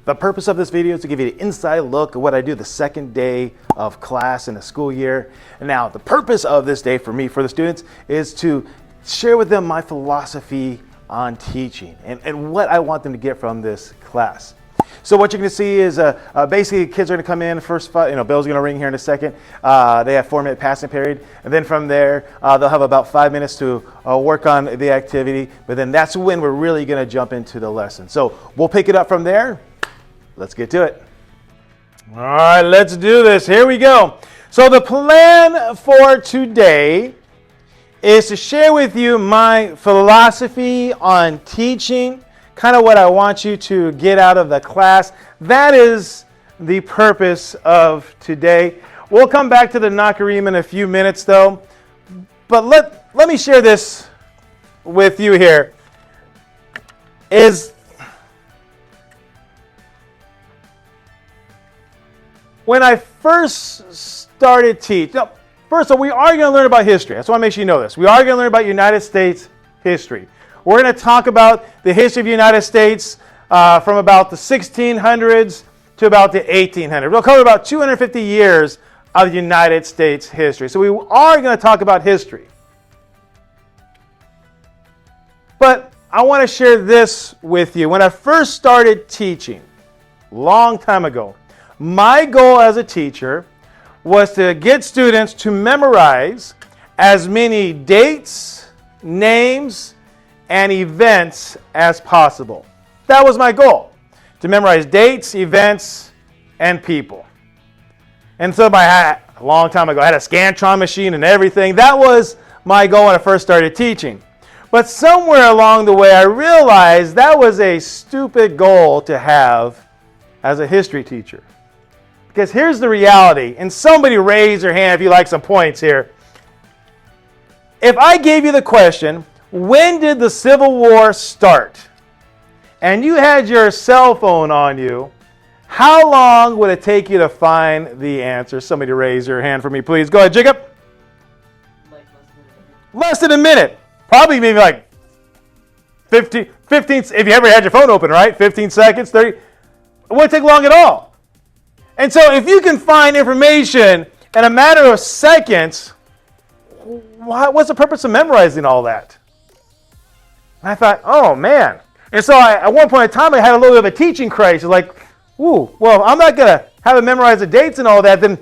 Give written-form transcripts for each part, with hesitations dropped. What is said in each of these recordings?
The purpose of this video is to give you an inside look at what I do the second day of class in the school year. And now the purpose of this day for me, for the students, is to share with them my philosophy on teaching and what I want them to get from this class. So what you're going to see is basically kids are going to come in first. Bell's going to ring here in a second. They have 4-minute passing period, and then from there they'll have about 5 minutes to work on the activity. But then that's when we're really going to jump into the lesson. So we'll pick it up from there. Let's get to it. All right, let's do this. Here we go. So the plan for today is to share with you my philosophy on teaching, kind of what I want you to get out of the class. That is the purpose of today. We'll come back to the Nacirema in a few minutes, though. But let me share this with you here. When I first started teaching, first of all, we are going to learn about history. I just want to make sure you know this. We are going to learn about United States history. We're going to talk about the history of the United States from about the 1600s to about the 1800s. We'll cover about 250 years of United States history. So we are going to talk about history. But I want to share this with you. When I first started teaching, a long time ago, my goal as a teacher was to get students to memorize as many dates, names, and events as possible. That was my goal, to memorize dates, events, and people. And so a long time ago, I had a Scantron machine and everything. That was my goal when I first started teaching. But somewhere along the way, I realized that was a stupid goal to have as a history teacher. Because here's the reality, and somebody raise your hand if you like some points here. If I gave you the question, when did the Civil War start? And you had your cell phone on you, how long would it take you to find the answer? Somebody raise your hand for me, please. Go ahead, Jacob. Less than a minute. Probably maybe like 15, if you ever had your phone open, right? 15 seconds, 30. It wouldn't take long at all. And so if you can find information in a matter of seconds, what's the purpose of memorizing all that? And I thought, oh man. And so at one point in time, I had a little bit of a teaching crisis. Like, ooh, well, I'm not going to have to memorize the dates and all that. Then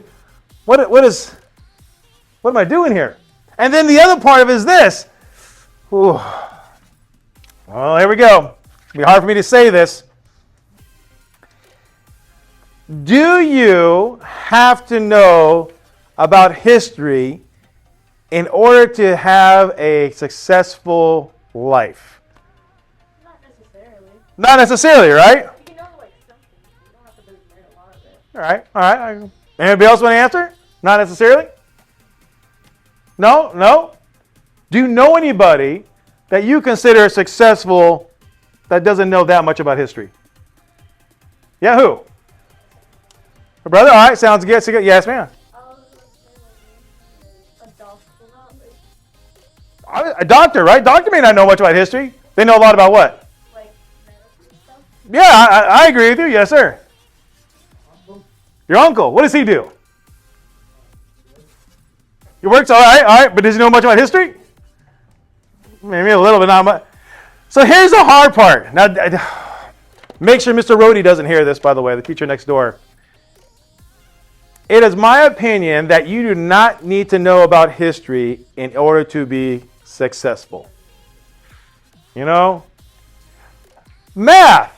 what am I doing here? And then the other part of it is this. Ooh. Well, here we go. It'll be hard for me to say this. Do you have to know about history in order to have a successful life? Not necessarily. Not necessarily, right? You can know like something. You don't have to learn a lot of it. All right. Anybody else want to answer? Not necessarily? No? Do you know anybody that you consider successful that doesn't know that much about history? Yeah, who? A brother? All right, sounds good. Yes, ma'am. I was going to say like a doctor. A doctor, right? Doctor may not know much about history. They know a lot about what? Like medicine stuff. Yeah, I agree with you. Yes, sir. Your uncle. What does he do? He works, all right. But does he know much about history? Maybe a little bit, not much. So here's the hard part. Now, make sure Mr. Rhodey doesn't hear this, by the way, the teacher next door. It is my opinion that you do not need to know about history in order to be successful. You know? Math.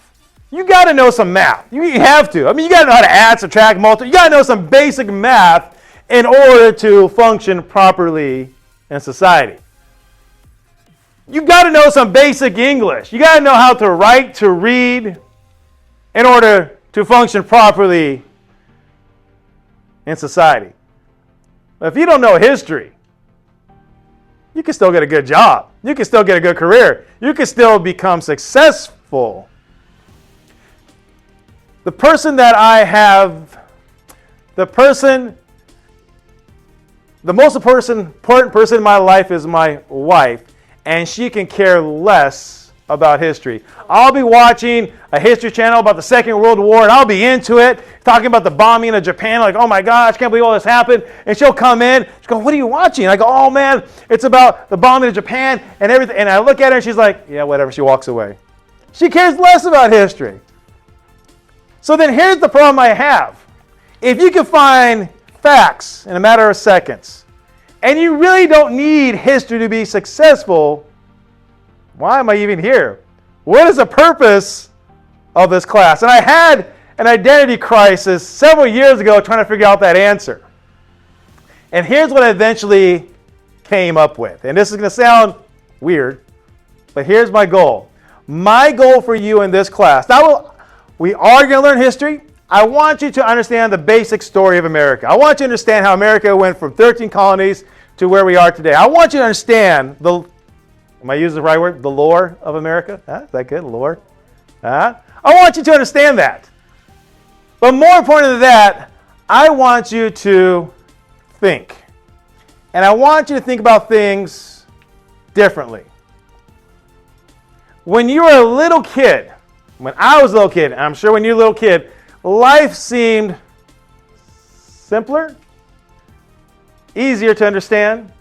You got to know some math. You have to. I mean, you got to know how to add, subtract, multiply. You got to know some basic math in order to function properly in society. You got to know some basic English. You got to know how to write, to read in order to function properly in society. But if you don't know history, you can still get a good job. You can still get a good career. You can still become successful. The person that I have, the most important person in my life is my wife, and she can care less about history. I'll be watching a history channel about the Second World War, and I'll be into it, talking about the bombing of Japan, like, oh my gosh, I can't believe all this happened. And she'll come in, she'll go, what are you watching? I go, oh man, it's about the bombing of Japan and everything. And I look at her, and she's like, yeah, whatever. She walks away. She cares less about history. So then here's the problem I have. If you can find facts in a matter of seconds, and you really don't need history to be successful, why am I even here? What is the purpose of this class? And I had an identity crisis several years ago trying to figure out that answer. And here's what I eventually came up with. And this is going to sound weird, but here's my goal. My goal for you in this class, now we are going to learn history. I want you to understand the basic story of America. I want you to understand how America went from 13 colonies to where we are today. I want you to understand the, am I using the right word? The lore of America? Huh? Is that good? Lore? Huh? I want you to understand that. But more important than that, I want you to think. And I want you to think about things differently. When you were a little kid, when I was a little kid, and I'm sure when you were a little kid, life seemed simpler, easier to understand.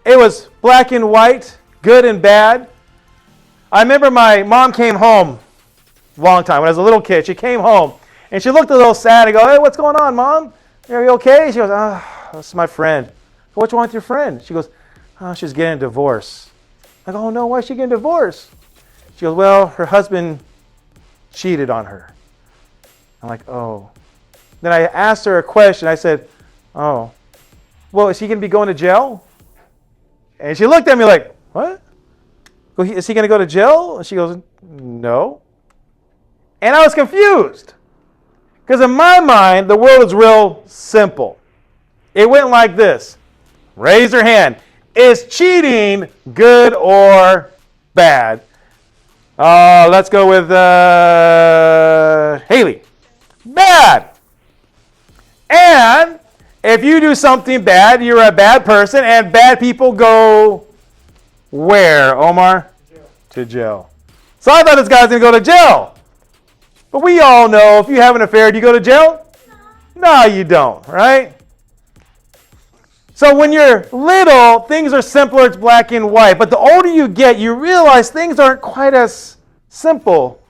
It was black and white, good and bad. I remember my mom came home a long time when I was a little kid. She came home and she looked a little sad. I go, hey, what's going on, Mom? Are you okay? She goes, this is my friend. What's wrong with your friend? She goes, oh, she's getting a divorce. I go, oh no, why is she getting divorced? She goes, well, her husband cheated on her. I'm like, oh. Then I asked her a question. I said, oh, well, is he going to be going to jail? And she looked at me like, what? Is he going to go to jail? And she goes, no. And I was confused. Because in my mind, the world is real simple. It went like this. Raise your hand. Is cheating good or bad? Let's go with Haley. Bad. And if you do something bad, you're a bad person, and bad people go where, Omar? Jail. To jail. So I thought this guy was going to go to jail. But we all know if you have an affair, do you go to jail? No, you don't, right? So when you're little, things are simpler, it's black and white. But the older you get, you realize things aren't quite as simple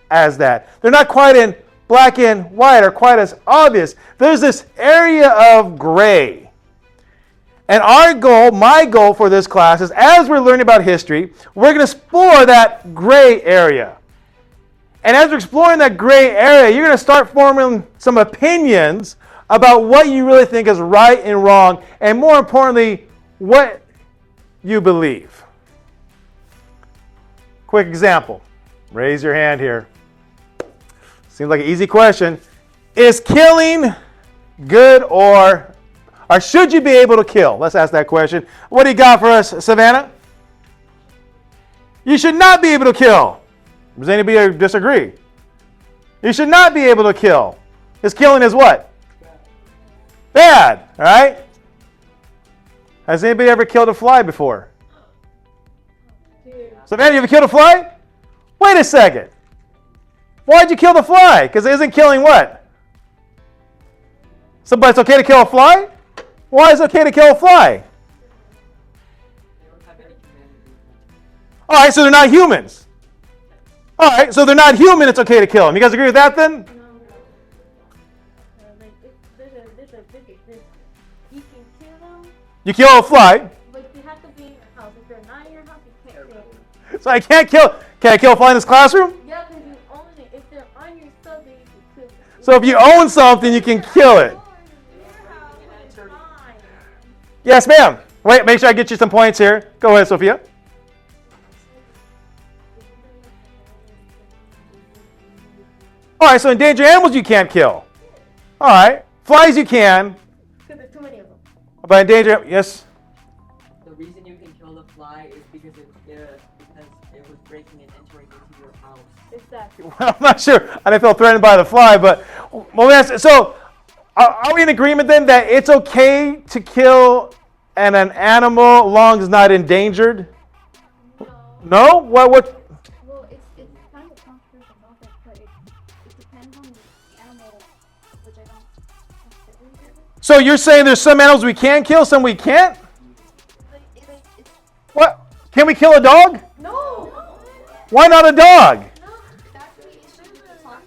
as that. They're not quite in black and white or quite as obvious. There's this area of gray. And our goal, my goal for this class is as we're learning about history, we're going to explore that gray area. And as we're exploring that gray area, you're going to start forming some opinions about what you really think is right and wrong, and more importantly, what you believe. Quick example. Raise your hand here. Seems like an easy question. Is killing good or should you be able to kill? Let's ask that question. What do you got for us, Savannah? You should not be able to kill. Does anybody disagree? You should not be able to kill. Because killing is what? Bad, all right? Has anybody ever killed a fly before? Savannah, you ever killed a fly? Wait a second. Why'd you kill the fly? Because it isn't killing what? So, but it's okay to kill a fly? Why is it okay to kill a fly? All right, so they're not humans. All right, so they're not human, it's okay to kill them. You guys agree with that then? There's a big difference. You can kill them. You kill a fly. But you have to be in your house. If they're not in your house, you can't kill them. So I can't kill. Can I kill a fly in this classroom? Yeah, because you own it. If they're on your stuff, then you can kill them. So if you own something, you can kill it. Yes, ma'am. Wait, make sure I get you some points here. Go ahead, Sophia. All right, so endangered animals you can't kill. All right. Flies you can. Because there's too many of them. But endangered, yes? The reason you can kill the fly is because it was breaking and entering into your house. Exactly. Well, I'm not sure. I didn't feel threatened by the fly, but so are we in agreement then that it's okay to kill an animal as long as it's not endangered? No. No? What? animal, which I don't necessarily do. So you're saying there's some animals we can kill, some we can't? It's What? Can we kill a dog? no. Why not a dog? No, that's the issue. It's not.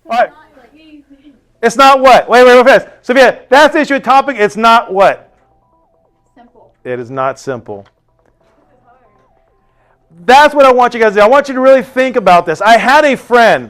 All right. Not like It's not what? Wait, fast. Sophia, that's the issue with topic. It's not what? simple. It is not simple. That's what I want you guys to do. I want you to really think about this. I had a friend,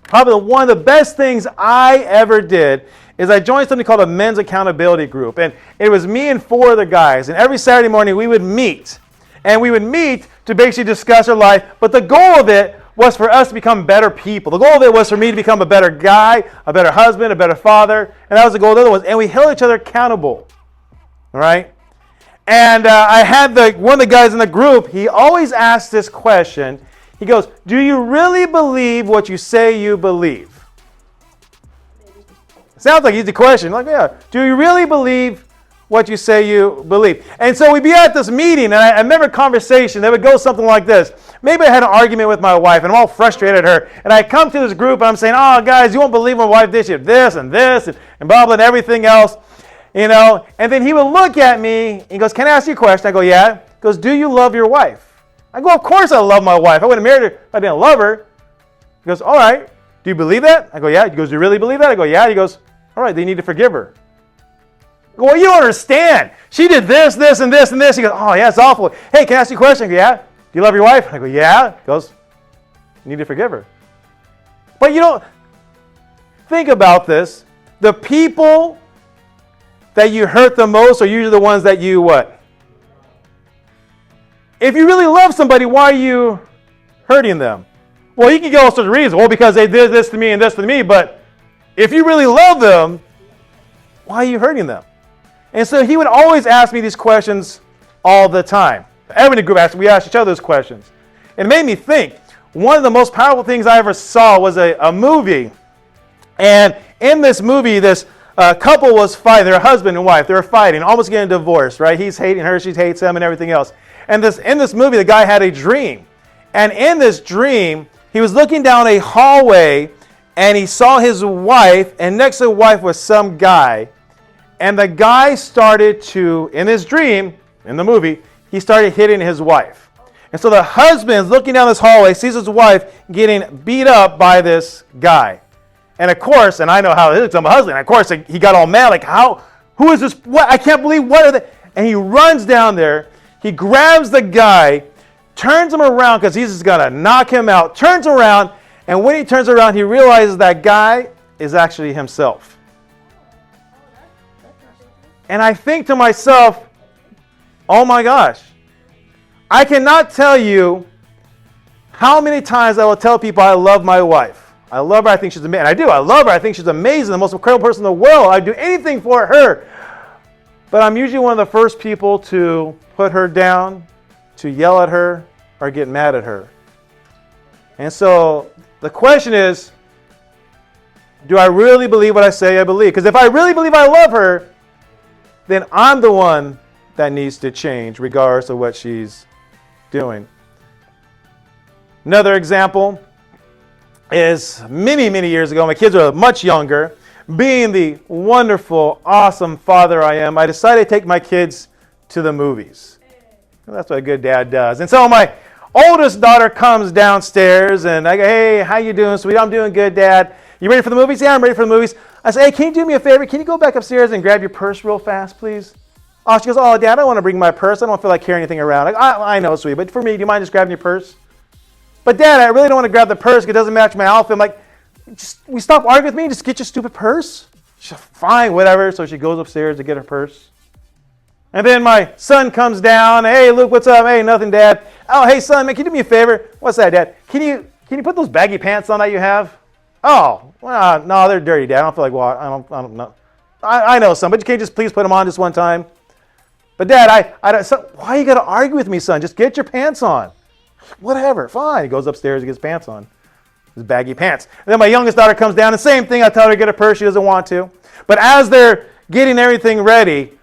probably one of the best things I ever did is I joined something called a men's accountability group. And it was me and 4 other guys. And every Saturday morning we would meet. And we would meet to basically discuss our life. But the goal of it was for us to become better people. The goal of it was for me to become a better guy, a better husband, a better father. And that was the goal of the other ones. And we held each other accountable. All right? And I had one of the guys in the group, he always asked this question. He goes, do you really believe what you say you believe? Sounds like an easy question. Like, yeah. Do you really believe what you say you believe? And so we'd be at this meeting, and I remember a conversation that would go something like this. Maybe I had an argument with my wife, and I'm all frustrated at her. And I come to this group, and I'm saying, oh, guys, you won't believe my wife did. She did this, and blah, blah, and everything else. You know, and then he would look at me, he goes, can I ask you a question? I go, yeah. He goes, do you love your wife? I go, of course I love my wife. I wouldn't have married her if I didn't love her. He goes, all right. Do you believe that? I go, yeah. He goes, do you really believe that? I go, yeah. He goes, all right, then you need to forgive her. I go, well, you don't understand. She did this, this, and this, and this. He goes, oh, yeah, it's awful. Hey, can I ask you a question? I go, yeah. Do you love your wife? I go, yeah. He goes, you need to forgive her. But you don't think about this. The people that you hurt the most are usually the ones that you what? If you really love somebody, why are you hurting them? Well, you can get all sorts of reasons. Well, because they did this to me and this to me. But if you really love them, why are you hurting them? And so he would always ask me these questions all the time. Everyone in the group, we asked each other those questions. It made me think. One of the most powerful things I ever saw was a movie. And in this movie, this couple was fighting. They're a husband and wife. They were fighting, almost getting divorced, right? He's hating her, she hates him, and everything else. And in this movie, the guy had a dream. And in this dream, he was looking down a hallway, and he saw his wife, and next to the wife was some guy. And the guy started to, in his dream, in the movie, he started hitting his wife. And so the husband is looking down this hallway, sees his wife getting beat up by this guy. And of course, and I know how it is, I'm a husband. Of course, he got all mad, like, who is this? What? I can't believe, what are they? And he runs down there, he grabs the guy, turns him around because he's just going to knock him out, turns around, and when he turns around, he realizes that guy is actually himself. And I think to myself, oh my gosh, I cannot tell you how many times I will tell people I love my wife. I love her. I think she's amazing. And I do. I love her. I think she's amazing. The most incredible person in the world. I'd do anything for her. But I'm usually one of the first people to put her down, to yell at her, or get mad at her. And so the question is, do I really believe what I say I believe? Because if I really believe I love her, then I'm the one that needs to change regardless of what she's doing. Another example is many, many years ago, my kids were much younger, being the wonderful, awesome father I am, I decided to take my kids to the movies. That's what a good dad does. And so my oldest daughter comes downstairs and I go, hey, how you doing, sweetie? I'm doing good, Dad. You ready for the movies? Yeah, I'm ready for the movies. I say, hey, can you do me a favor? Can you go back upstairs and grab your purse real fast, please? Oh, she goes, oh, Dad, I don't want to bring my purse. I don't feel like carrying anything around. I know, sweetie, but for me, do you mind just grabbing your purse? But Dad, I really don't want to grab the purse because it doesn't match my outfit. I'm like, we stop arguing with me? Just get your stupid purse? She's fine, whatever. So she goes upstairs to get her purse. And then my son comes down. Hey, Luke, what's up? Hey, nothing, Dad. Oh, hey, son, man, can you do me a favor? What's that, Dad? Can you put those baggy pants on that you have? Oh, well, no, they're dirty, Dad. I don't feel like, well, I don't know. I know, son, but you can't just please put them on just one time. But Dad, son, why you got to argue with me, son? Just get your pants on. Whatever, fine. He goes upstairs, he gets pants on. His baggy pants. And then my youngest daughter comes down, the same thing. I tell her to get a purse. She doesn't want to. But as they're getting everything ready,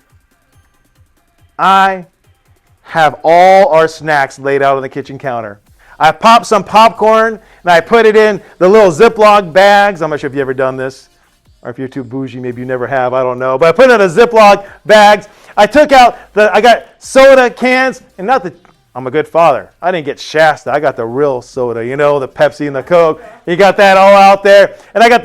I have all our snacks laid out on the kitchen counter. I popped some popcorn, and I put it in the little Ziploc bags. I'm not sure if you've ever done this, or if you're too bougie, maybe you never have, I don't know. But I put it in a Ziploc bags. I took out I got soda cans, and I'm a good father. I didn't get Shasta. I got the real soda, the Pepsi and the Coke. You got that all out there. And I got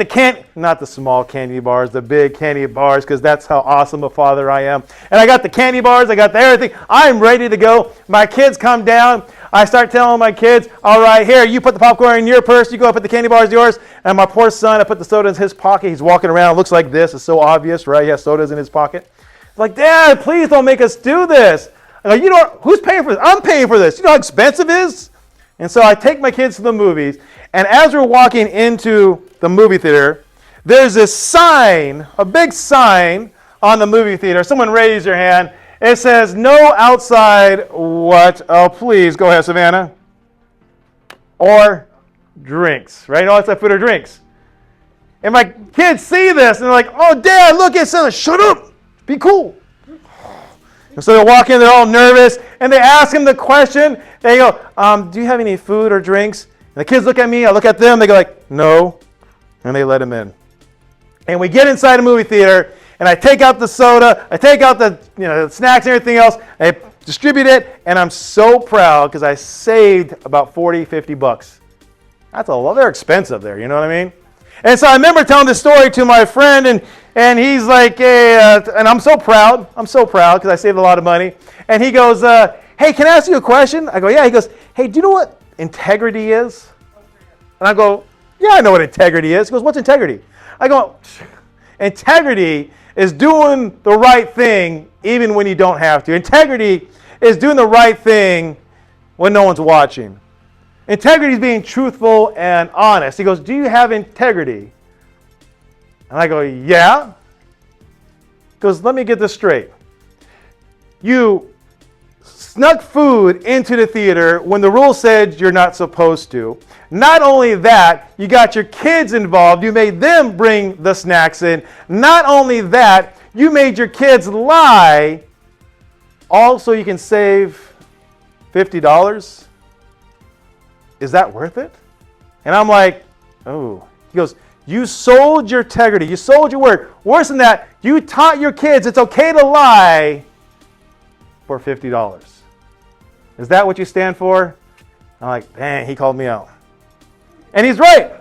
not the small candy bars, the big candy bars, because that's how awesome a father I am. And I got the candy bars. I got everything. I'm ready to go. My kids come down. I start telling my kids, all right, here, you put the popcorn in your purse. You go put the candy bars in yours. And my poor son, I put the soda in his pocket. He's walking around. It looks like this. It's so obvious, right? He has sodas in his pocket. It's like, Dad, please don't make us do this. I'm like, who's paying for this? I'm paying for this. You know how expensive it is? And so I take my kids to the movies. And as we're walking into the movie theater, there's this sign, a big sign on the movie theater. Someone raise your hand. It says, no outside what? Oh, please, go ahead, Savannah. Or drinks, right? No outside food or drinks. And my kids see this, and they're like, oh, Dad, look, it says, shut up, be cool. And so they walk in, they're all nervous, and they ask him the question. They go, do you have any food or drinks? And the kids look at me, I look at them, they go like, no, and they let him in. And we get inside the movie theater, and I take out the soda, I take out the snacks and everything else, I distribute it, and I'm so proud because I saved about $40, $50. That's a lot. They're expensive there, you know what I mean? And so I remember telling this story to my friend, and he's like, hey, and I'm so proud because I saved a lot of money. And he goes, hey, can I ask you a question? I go, yeah. He goes, hey, do you know what integrity is? And I go, yeah, I know what integrity is. He goes, what's integrity? I go, integrity is doing the right thing even when you don't have to. Integrity is doing the right thing when no one's watching. Integrity is being truthful and honest. He goes, do you have integrity? And I go, yeah. He goes, let me get this straight. You snuck food into the theater when the rule said you're not supposed to. Not only that, you got your kids involved. You made them bring the snacks in. Not only that, you made your kids lie. Also, you can save $50. Is that worth it? And I'm like, oh. He goes, you sold your integrity. You sold your word. Worse than that, you taught your kids it's okay to lie for $50. Is that what you stand for? I'm like, dang, he called me out. And he's right.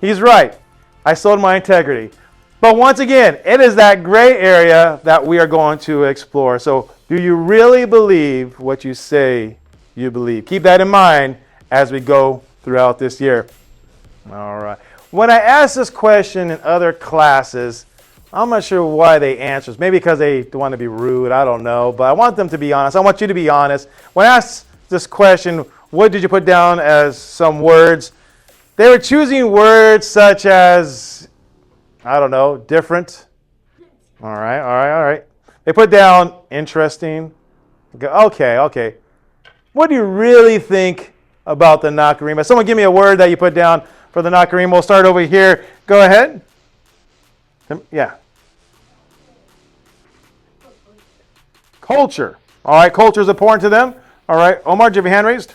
He's right. I sold my integrity. But once again, it is that gray area that we are going to explore. So do you really believe what you say you believe? Keep that in mind as we go throughout this year. All right. When I ask this question in other classes, I'm not sure why they answer. Maybe because they want to be rude. I don't know. But I want them to be honest. I want you to be honest. When I ask this question, what did you put down as some words? They were choosing words such as, I don't know, different. All right. They put down interesting. Okay. What do you really think about the Nacirema? Someone give me a word that you put down for the Nacirema. We'll start over here. Go ahead. Yeah. Culture. All right, culture is important to them. All right, Omar, do you have your hand raised?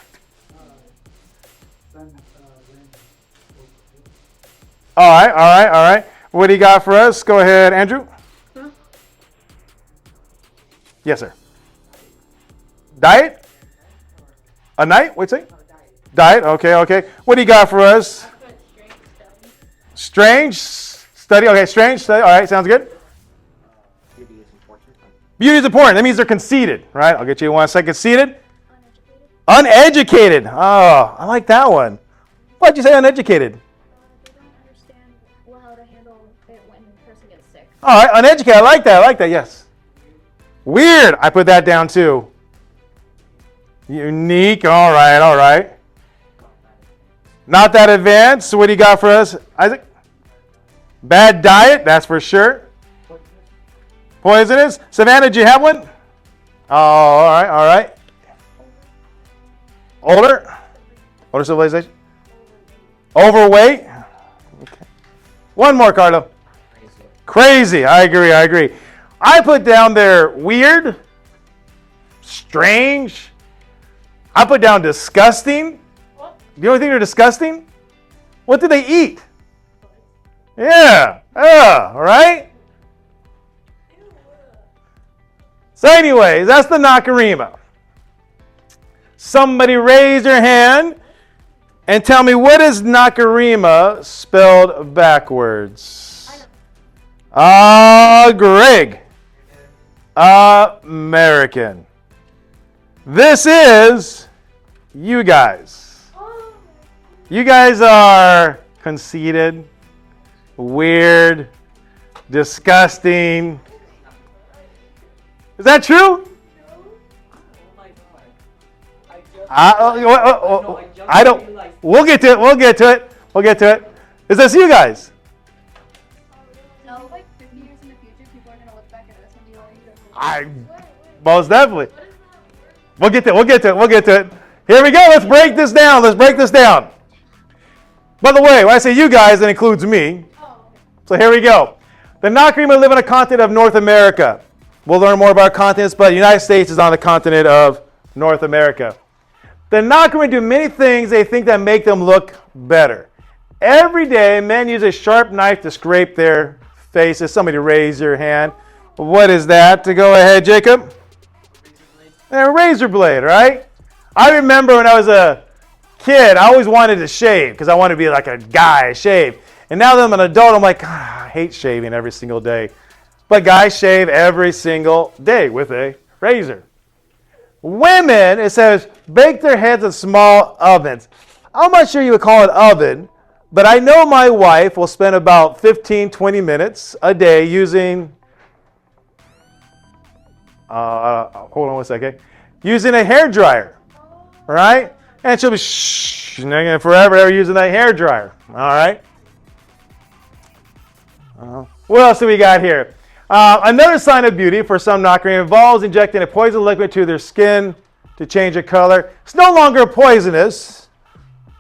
All right. What do you got for us? Go ahead, Andrew. Yes, sir. Diet? A night? What'd you say? Diet. Okay. What do you got for us? Strange study. Okay, strange study. All right, sounds good. Beauty is important. Beauty is important. That means they're conceited, right? I'll get you in 1 second. Conceited. Uneducated. Oh, I like that one. Why'd you say uneducated? They don't understand how to handle it when a person gets sick. All right, uneducated. I like that. Yes. Weird. I put that down too. Unique. All right. Not that advanced. What do you got for us, Isaac? Bad diet. That's for sure. Poisonous. Savannah, do you have one? Oh, all right. Older civilization. Overweight. Okay. One more, Carlo. Crazy. I agree. I put down there weird, strange, I put down disgusting. Do you think they're disgusting? What do they eat? Yeah. All right. So anyways, that's the Nacirema. Somebody raise your hand and tell me, what is Nacirema spelled backwards? Greg. American. This is you guys. You guys are conceited, weird, disgusting. Is that true? I don't. We'll get to it. We'll get to it. We'll get to it. Is this you guys? No, like 50 years in the future, people are gonna look back at us and be like, Most definitely. We'll get to it. We'll get to it. We'll get to it. Here we go. Let's break this down. Let's break this down. By the way, when I say you guys, it includes me. So here we go. The Nacirema live on a continent of North America. We'll learn more about continents, but the United States is on the continent of North America. The Nacirema do many things they think that make them look better. Every day, men use a sharp knife to scrape their faces. Somebody raise your hand. What is that? To go ahead, Jacob. A razor blade, right? I remember when I was a kid, I always wanted to shave because I wanted to be like a guy, shave. And now that I'm an adult, I'm like, I hate shaving every single day. But guys shave every single day with a razor. Women, it says, bake their heads in small ovens. I'm not sure you would call it oven, but I know my wife will spend about 15, 20 minutes a day using, hold on one second, using a hair dryer, right? And she'll be forever using that hair dryer, all right? What else do we got here? Another sign of beauty for some Nacirema involves injecting a poison liquid to their skin to change the color. It's no longer poisonous,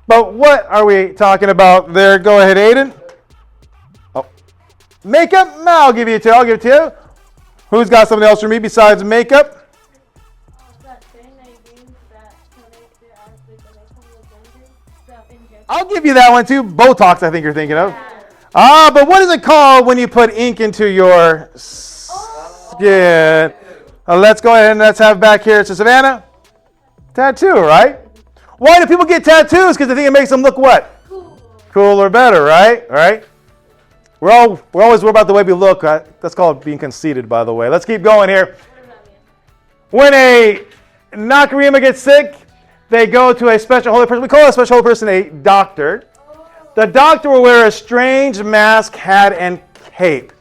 but what are we talking about there? Go ahead, Aiden. Oh, makeup? No, I'll give you two. I'll give it to you. Who's got something else for me besides makeup? that thing they use that to make their eyes big and make them look younger. That injection. I'll give you that one too. Botox, I think you're thinking of. But what is it called when you put ink into your skin? Let's go ahead and let's have back here to Savannah. Tattoo, right? Why do people get tattoos? Because they think it makes them look what? Cool or better, right? All right. We're always worried about the way we look. That's called being conceited, by the way. Let's keep going here. When a Nacirema gets sick, they go to a special holy person. We call a special holy person a doctor. The doctor will wear a strange mask, hat, and cape.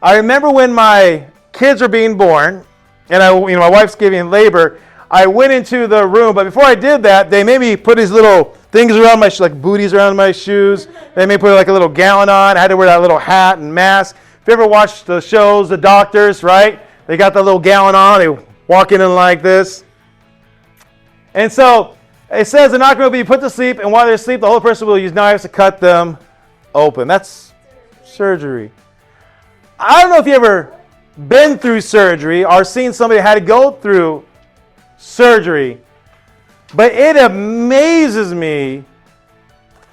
I remember when my kids were being born, and my wife's giving labor, I went into the room, but before I did that, they made me put these little things around my like booties around my shoes. They made me put like a little gown on. I had to wear that little hat and mask. If you ever watched the shows, the doctors, right? They got the little gown on. They walk in like this. And so it says the Nacirema will be put to sleep, and while they're asleep, the whole person will use knives to cut them open. That's surgery. I don't know if you ever been through surgery or seen somebody that had to go through surgery, but it amazes me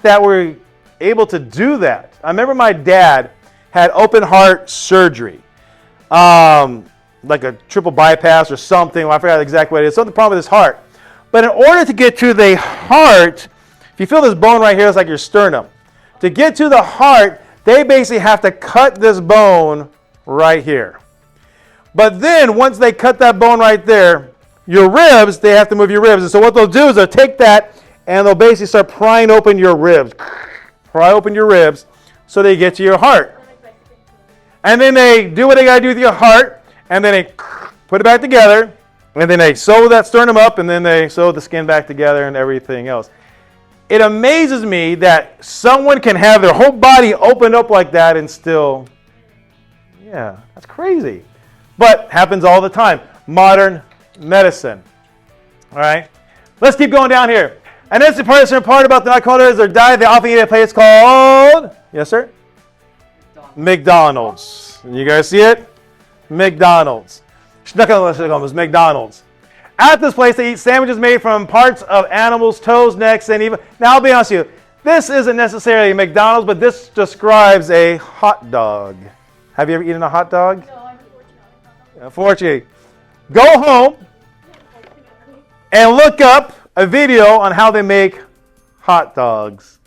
that we're able to do that. I remember my dad had open heart surgery, like a triple bypass or something. I forgot exactly what it is. Something problem with his heart. But in order to get to the heart, if you feel this bone right here, it's like your sternum. To get to the heart, they basically have to cut this bone right here. But then once they cut that bone right there, your ribs, they have to move your ribs. And so what they'll do is they'll take that and they'll basically start prying open your ribs. Pry open your ribs so they get to your heart. And then they do what they got to do with your heart, and then they put it back together. And then they sew that sternum up, and then they sew the skin back together and everything else. It amazes me that someone can have their whole body opened up like that and still, yeah, that's crazy. But happens all the time. Modern medicine. All right, let's keep going down here. And that's the part about the Nacirema is their diet. They often eat at a place called, yes, sir? McDonald's. You guys see it? McDonald's. McDonald's. At this place, they eat sandwiches made from parts of animals, toes, necks, and even... Now, I'll be honest with you. This isn't necessarily McDonald's, but this describes a hot dog. Have you ever eaten a hot dog? No, unfortunately. Unfortunately. Go home and look up a video on how they make hot dogs.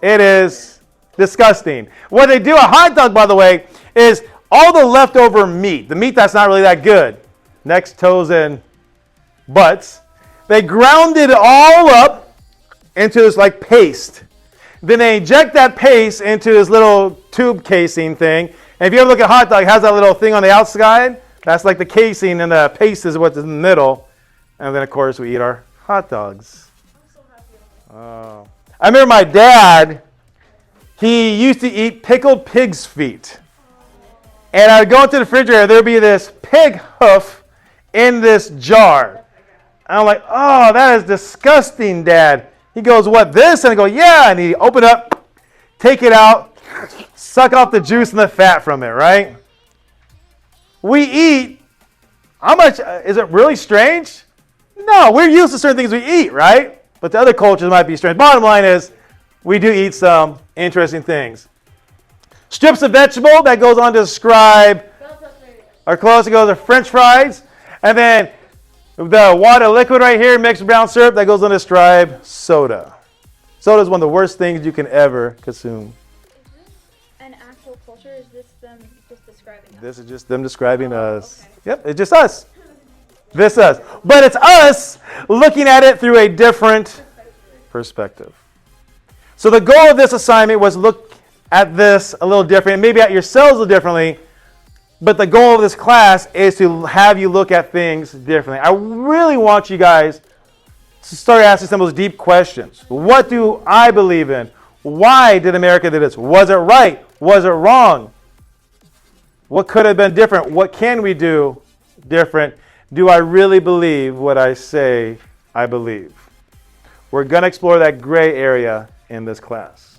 It is disgusting. What they do, a hot dog, by the way, is all the leftover meat, the meat that's not really that good, necks, toes, and butts, they ground it all up into this like paste. Then they inject that paste into this little tube casing thing. And if you ever look at a hot dog, it has that little thing on the outside. That's like the casing, and the paste is what's in the middle. And then, of course, we eat our hot dogs. Oh. I remember my dad, he used to eat pickled pig's feet. And I'd go into the refrigerator, there'd be this pig hoof in this jar. And I'm like, oh, that is disgusting, Dad. He goes, what, this? And I go, yeah. And he open up, take it out, suck off the juice and the fat from it, right? We eat. How much? Is it really strange? No, we're used to certain things we eat, right? But the other cultures might be strange. Bottom line is, we do eat some interesting things. Strips of vegetable, that goes on to describe our close. It goes to French fries. And then the water liquid right here, mixed brown syrup, that goes on to describe soda. Soda is one of the worst things you can ever consume. Is this an actual culture? Is this them just describing us? This is just them describing us. Okay. Yep, it's just us. This us. But it's us looking at it through a different perspective. So the goal of this assignment was look at this a little different, and maybe at yourselves a little differently. But the goal of this class is to have you look at things differently. I really want you guys to start asking some of those deep questions. What do I believe in? Why did America do this? Was it right? Was it wrong? What could have been different? What can we do different? Do I really believe what I say I believe? We're going to explore that gray area in this class.